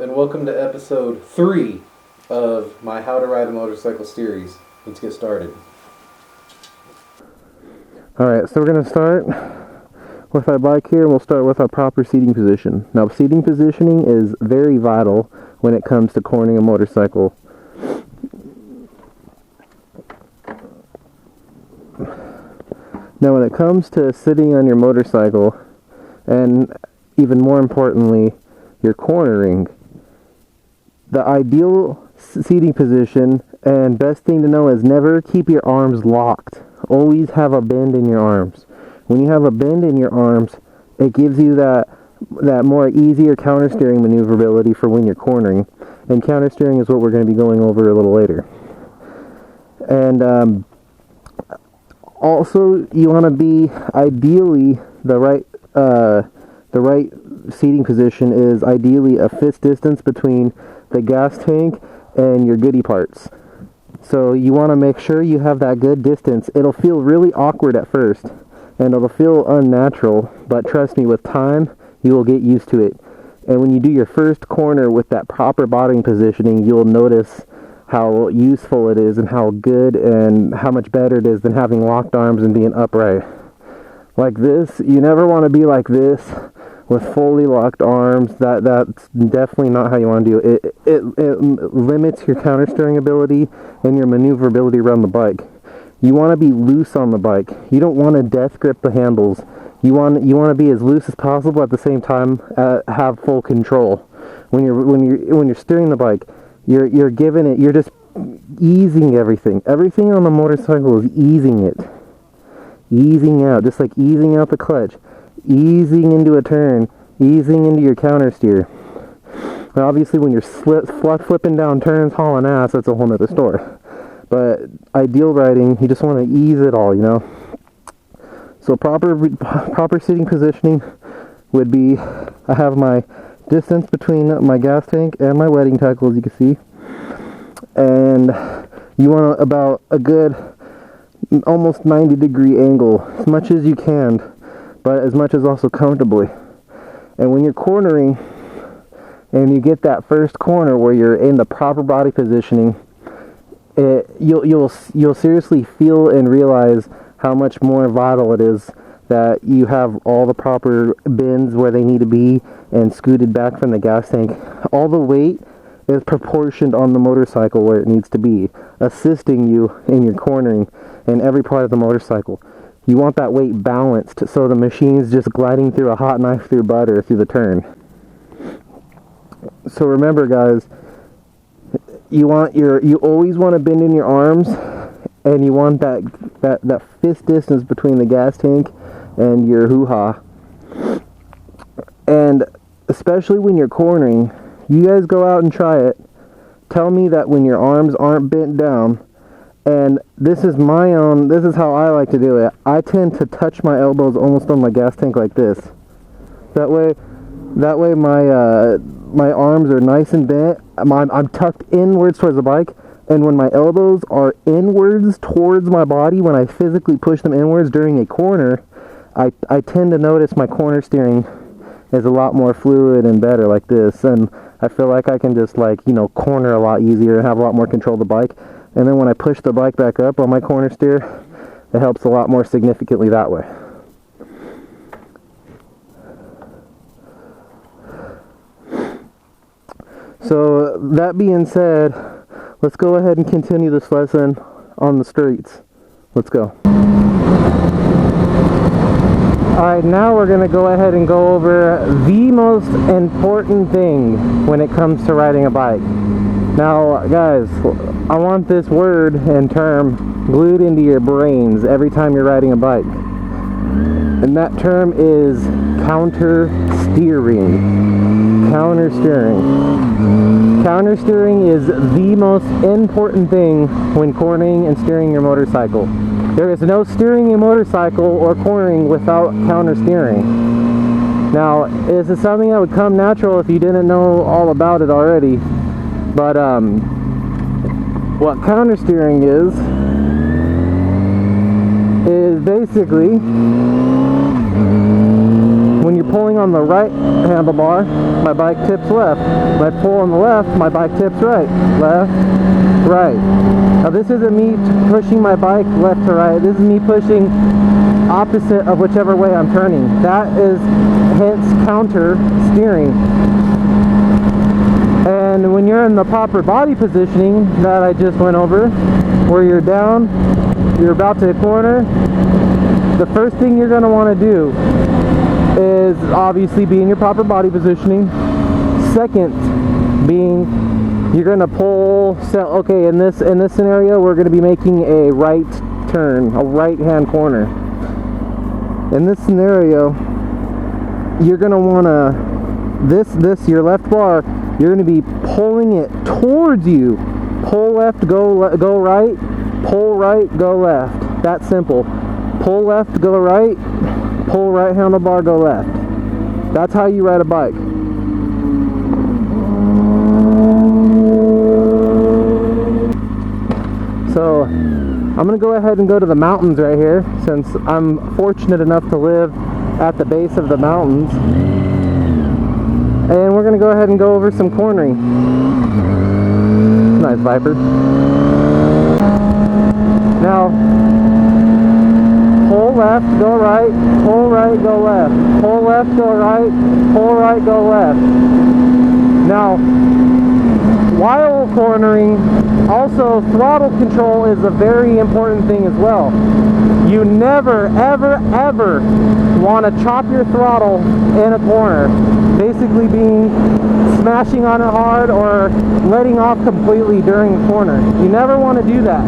and welcome to episode 3 of my How to Ride a Motorcycle series. Let's get started. Alright, so we're going to start with our bike here, and we'll start with our proper seating position. Now, seating positioning is very vital when it comes to cornering a motorcycle. Now, when it comes to sitting on your motorcycle, and even more importantly, your cornering, the ideal seating position and best thing to know is never keep your arms locked. Always have a bend in your arms. When you have a bend in your arms, it gives you that more easier countersteering maneuverability for when you're cornering. And countersteering is what we're going to be going over a little later. And also, you want to be ideally the right seating position is ideally a fist distance between the gas tank and your goodie parts. So you want to make sure you have that good distance. It'll feel really awkward at first, and it'll feel unnatural, but trust me, with time, you will get used to it. And when you do your first corner with that proper bottom positioning, you'll notice how useful it is and how good and how much better it is than having locked arms and being upright. Like this, you never want to be like this with fully locked arms. That's definitely not how you want to do it. It limits your countersteering ability and your maneuverability around the bike. You want to be loose on the bike. You don't want to death grip the handles. You want to be as loose as possible at the same time have full control. When you're steering the bike, you're giving it. You're just easing everything. Everything on the motorcycle is easing it. Easing out, just like easing out the clutch, easing into a turn, easing into your counter steer. Now, obviously, when you're flipping down turns, hauling ass, that's a whole nother story. But ideal riding, you just want to ease it all, you know. So proper seating positioning would be, I have my distance between my gas tank and my wetting tackle, as you can see, and you want about a good almost 90-degree angle, as much as you can, but as much as also comfortably. And when you're cornering and you get that first corner where you're in the proper body positioning, you'll seriously feel and realize how much more vital it is that you have all the proper bends where they need to be and scooted back from the gas tank. All the weight is proportioned on the motorcycle where it needs to be, assisting you in your cornering in every part of the motorcycle. You want that weight balanced so the machine's just gliding through a hot knife through butter through the turn. So remember, guys, you always want to bend in your arms, and you want that fist distance between the gas tank and your hoo-ha. And especially when you're cornering, you guys go out and try it. Tell me that when your arms aren't bent down, and this is how I like to do it. I tend to touch my elbows almost on my gas tank like this. That way my arms are nice and bent. I'm tucked inwards towards the bike, and when my elbows are inwards towards my body, when I physically push them inwards during a corner, I tend to notice my corner steering is a lot more fluid and better like this, and I feel like I can just corner a lot easier and have a lot more control of the bike. And then when I push the bike back up on my corner steer, it helps a lot more significantly that way. So that being said, let's go ahead and continue this lesson on the streets. Let's go. Alright, now we're going to go ahead and go over the most important thing when it comes to riding a bike. Now, guys, I want this word and term glued into your brains every time you're riding a bike. And that term is countersteering. Countersteering. Countersteering is the most important thing when cornering and steering your motorcycle. There is no steering a motorcycle or cornering without countersteering. Now, this is something that would come natural if you didn't know all about it already. But what countersteering is basically when you're pulling on the right handlebar, my bike tips left. If I pull on the left, my bike tips right. Left, right. Now this isn't me pushing my bike left to right. This is me pushing opposite of whichever way I'm turning. That is hence counter steering. And when you're in the proper body positioning that I just went over, where you're down, you're about to corner, the first thing you're going to want to do is obviously be in your proper body positioning. Second being, you're going to pull, okay, in this scenario we're going to be making a right turn, a right hand corner. In this scenario, you're going to want to, your left bar, you're going to be pulling it towards you. Pull left, go right, pull right, go left. That simple. Pull left, go right, pull right handlebar, go left. That's how you ride a bike. So I'm going to go ahead and go to the mountains right here, since I'm fortunate enough to live at the base of the mountains. And we're going to go ahead and go over some cornering. Nice Viper. Now, pull left, go right, pull right, go left. Pull left, go right, pull right, go left. Now, while cornering, also throttle control is a very important thing as well. You never, ever, ever want to chop your throttle in a corner. Basically being smashing on it hard or letting off completely during a corner. You never want to do that.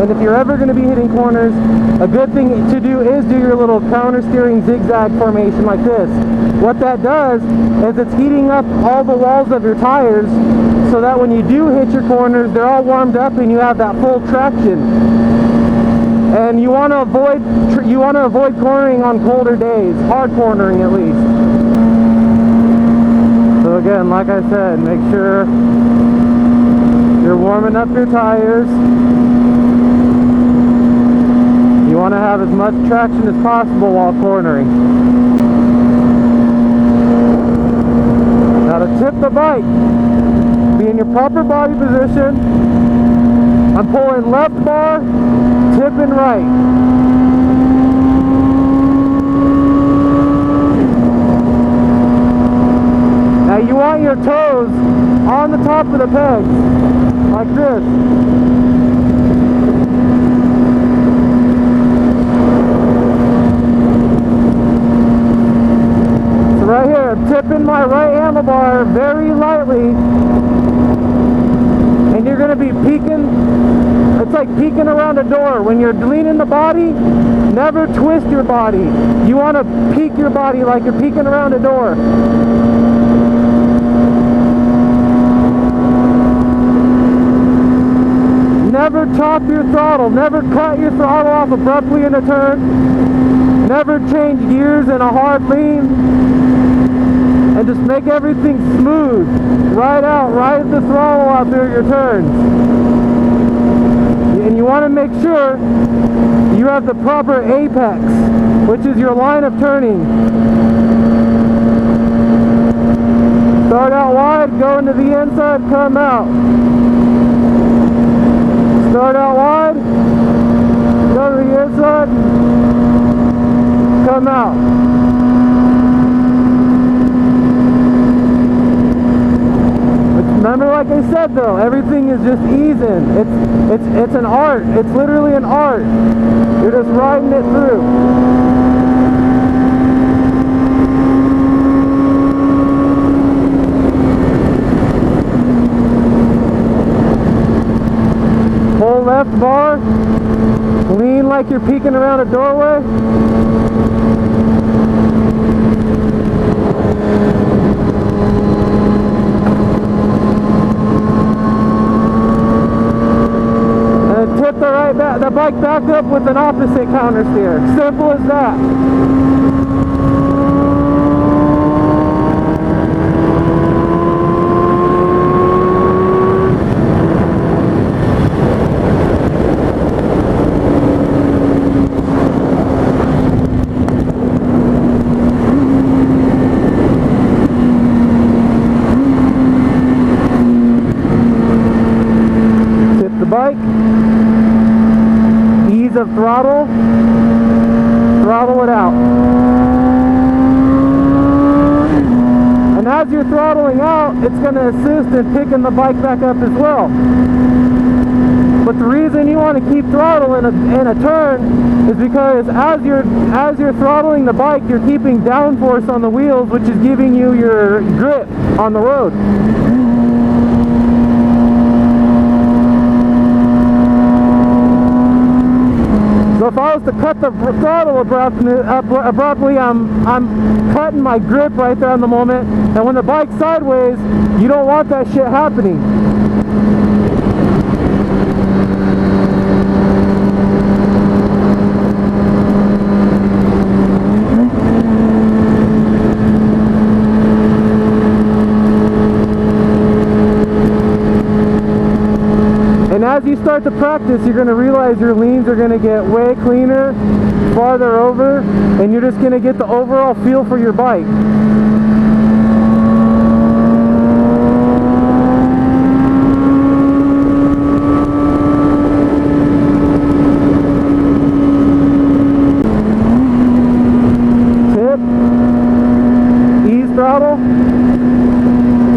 And if you're ever going to be hitting corners, a good thing to do is do your little counter steering zigzag formation like this. What that does is it's heating up all the walls of your tires so that when you do hit your corners, they're all warmed up and you have that full traction. And you want to avoid cornering on colder days, hard cornering at least. So again, like I said, make sure you're warming up your tires. You want to have as much traction as possible while cornering. Now to tip the bike, be in your proper body position. I'm pulling left bar, tipping right. Now you want your toes on the top of the pegs, like this. So right here, I'm tipping my right handlebar very lightly, and you're going to be peeking. It's like peeking around a door. When you're leaning the body, never twist your body. You want to peek your body like you're peeking around a door. Never chop your throttle. Never cut your throttle off abruptly in a turn. Never change gears in a hard lean. And just make everything smooth. Ride the throttle out through your turns. And you want to make sure you have the proper apex, which is your line of turning. Start out wide, go into the inside, come out. Start out wide, go to the inside, come out. Remember, like I said though, everything is just easing. It's an art. It's literally an art. You're just riding it through. Pull left bar. Lean like you're peeking around a doorway. Tip the bike back up with an opposite counter steer. Simple as that. throttle it out. And as you're throttling out, it's going to assist in picking the bike back up as well. But the reason you want to keep throttle in a turn is because as you're throttling the bike, you're keeping downforce on the wheels, which is giving you your grip on the road. So if I was to cut the throttle abruptly, I'm cutting my grip right there on the moment. And when the bike's sideways, you don't want that shit happening. As you start to practice, you're going to realize your leans are going to get way cleaner, farther over, and you're just going to get the overall feel for your bike. Tip, ease throttle,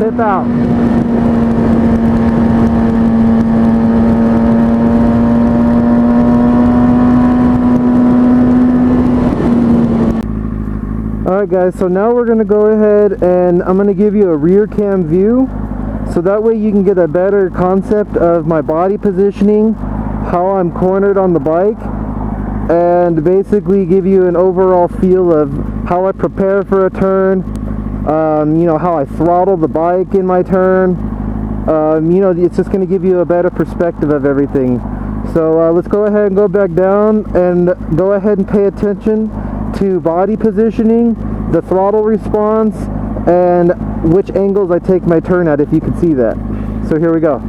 tip out. Alright guys, so now we're going to go ahead and I'm going to give you a rear cam view, so that way you can get a better concept of my body positioning, how I'm cornered on the bike, and basically give you an overall feel of how I prepare for a turn, you know, how I throttle the bike in my turn. You know, it's just going to give you a better perspective of everything. So let's go ahead and go back down and go ahead and pay attention to body positioning, the throttle response, and which angles I take my turn at, if you can see that. So here we go.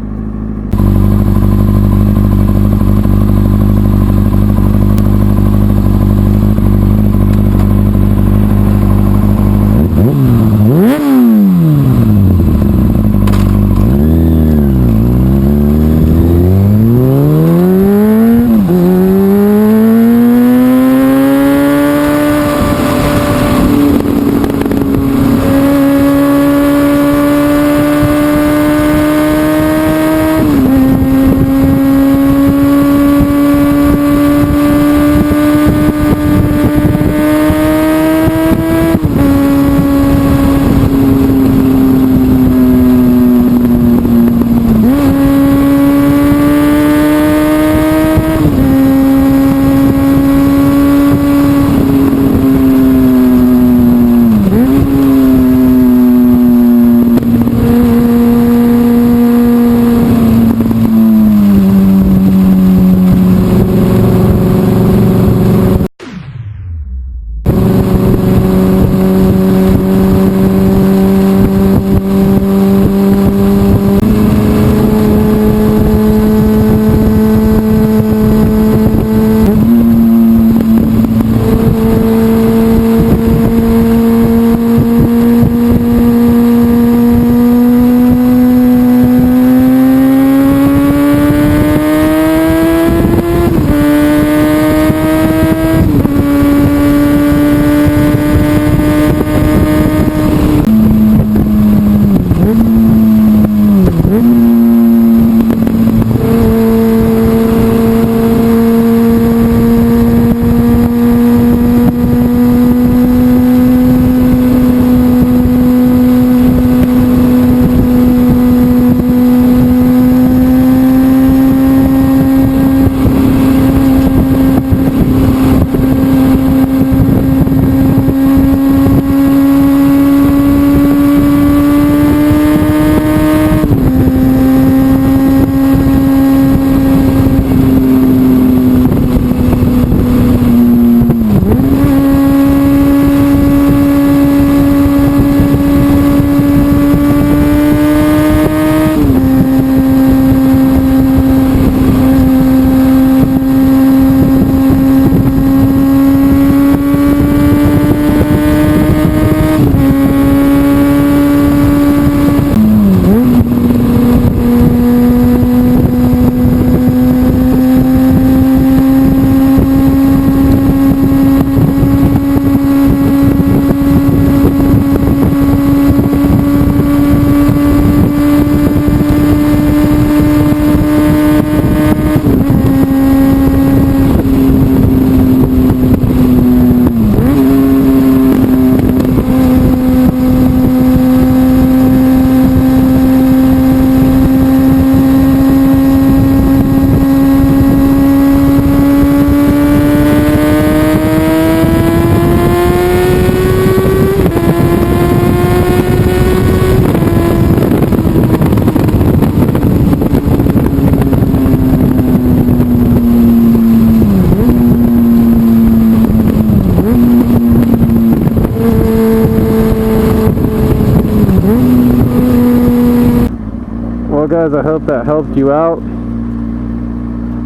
guys. I hope that helped you out.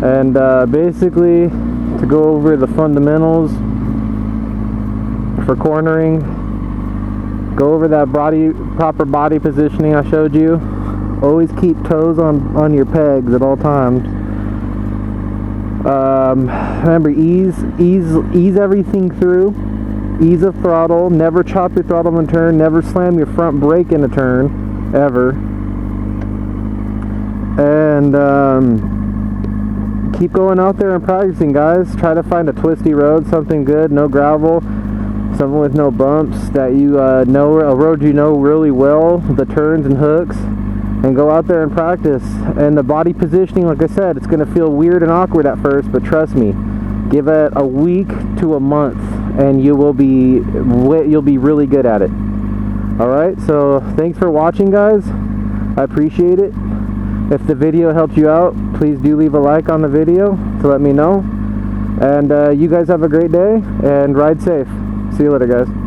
And basically, to go over the fundamentals for cornering, go over that proper body positioning I showed you. Always keep toes on your pegs at all times. Remember, ease everything through. Ease of throttle. Never chop your throttle in a turn. Never slam your front brake in a turn, ever. And keep going out there and practicing, guys. Try to find a twisty road, something good, no gravel, something with no bumps that you know, a road you know really well, the turns and hooks, and go out there and practice. And the body positioning, like I said, it's going to feel weird and awkward at first, but trust me, give it a week to a month and you'll be really good at it. Alright, so thanks for watching, guys. I appreciate it. If the video helped you out, please do leave a like on the video to let me know. And you guys have a great day and ride safe. See you later, guys.